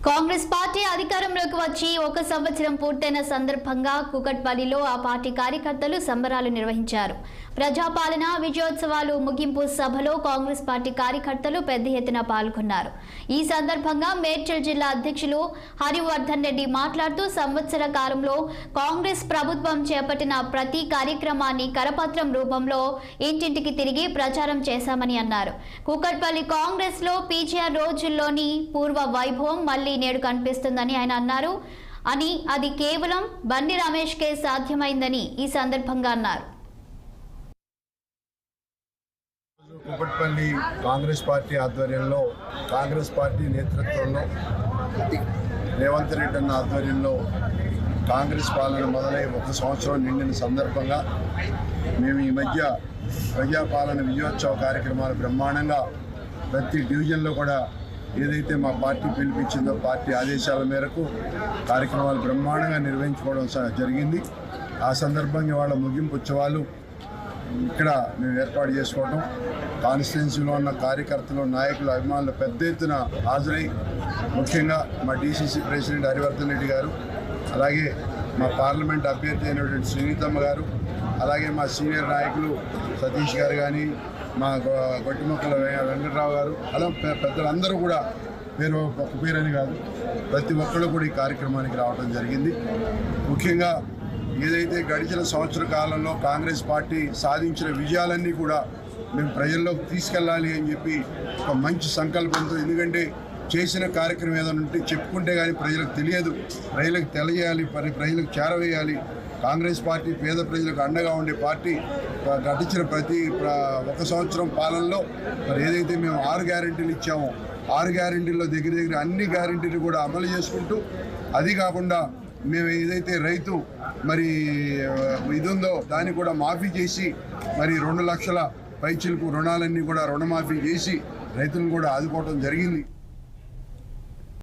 Congress party అధికారంలోకి వచ్చి 1 సంవత్సరం పూర్తయిన సందర్భంగా కూకట్పల్లిలో ఆ పార్టీ కార్యకర్తలు సంబరాలు నిర్వహించారు. ప్రజాపాలన విజయోత్సవాలు ముగింపు సభలో కాంగ్రెస్ పార్టీ కార్యకర్తలు పెద్ద ఎత్తున పాల్గొన్నారు. ఈ సందర్భంగా మేడ్చల్ జిల్లా అధ్యక్షులు హరివర్ధన్ రెడ్డి మాట్లాడుతూ సంవత్సర కాలంలో కాంగ్రెస్ ప్రభుత్వం చేపట్టిన ప్రతి కార్యక్రమాన్ని కరపత్రం రూపంలో ఇంటింటికి తిరిగి ప్రచారం చేశామని అన్నారు. కూకట్పల్లి కాంగ్రెస్ లో పీజీఆర్ రోజుల్లోని పూర్వ వైభవం మళ్లీ నేడు కనిపిస్తుందని ఆయన అన్నారు. అది కేవలం బండి రమేష్ కే సాధ్యమైందని ఈ సందర్భంగా అన్నారు. కూకట్పల్లి కాంగ్రెస్ పార్టీ ఆధ్వర్యంలో కాంగ్రెస్ పార్టీ నేతృత్వంలో రేవంత్ రెడ్డి అన్న ఆధ్వర్యంలో కాంగ్రెస్ పాలన మొదలై 1 సంవత్సరం నిండిన సందర్భంగా మేము ఈ మధ్య ప్రజాపాలన విజయోత్సవ కార్యక్రమాలు బ్రహ్మాండంగా ప్రతి డివిజన్లో కూడా ఏదైతే మా పార్టీ పిలిపించిందో పార్టీ ఆదేశాల మేరకు కార్యక్రమాలు బ్రహ్మాండంగా నిర్వహించుకోవడం జరిగింది. ఆ సందర్భంగా వాళ్ళ ముగింపు ఉత్సవాలు ఇక్కడ మేము ఏర్పాటు చేసుకోవడం, కాన్స్టిట్యున్సీలో ఉన్న కార్యకర్తలు, నాయకులు, అభిమానులు పెద్ద ఎత్తున హాజరై ముఖ్యంగా మా డీసీసీ ప్రెసిడెంట్ హరివర్ధన్ రెడ్డి గారు, అలాగే మా పార్లమెంట్ అభ్యర్థి అయినటువంటి శ్రీనితమ్మ గారు, అలాగే మా సీనియర్ నాయకులు సతీష్ గారు కానీ, మా గొట్టిముక్కల వెంకటరావు గారు, అలా పెద్దలందరూ కూడా ఒక పేరని కాదు ప్రతి ఒక్కళ్ళు కూడా ఈ కార్యక్రమానికి రావడం జరిగింది. ముఖ్యంగా ఏదైతే గడిచిన సంవత్సర కాలంలో కాంగ్రెస్ పార్టీ సాధించిన విజయాలన్నీ కూడా మేము ప్రజల్లోకి తీసుకెళ్ళాలి అని చెప్పి ఒక మంచి సంకల్పంతో, ఎందుకంటే చేసిన కార్యక్రమం ఏదైనా ఉంటే చెప్పుకుంటే కానీ ప్రజలకు తెలియదు, ప్రజలకు తెలియజేయాలి, ప్రజలకు చేరవేయాలి. కాంగ్రెస్ పార్టీ పేద ప్రజలకు అండగా ఉండే పార్టీ. గడిచిన ప్రతి 1 సంవత్సరం పాలనలో మరి ఏదైతే మేము 6 గ్యారెంటీలు ఇచ్చామో 6 గ్యారెంటీల్లో దగ్గర అన్ని గ్యారెంటీలు కూడా అమలు చేసుకుంటూ, అది కాకుండా మేము ఏదైతే రైతు మరి ఇది ఉందో దాన్ని కూడా మాఫీ చేసి మరి 2 లక్షల పైచిలకు రుణాలన్నీ కూడా రుణమాఫీ చేసి రైతులను కూడా ఆదుకోవడం జరిగింది.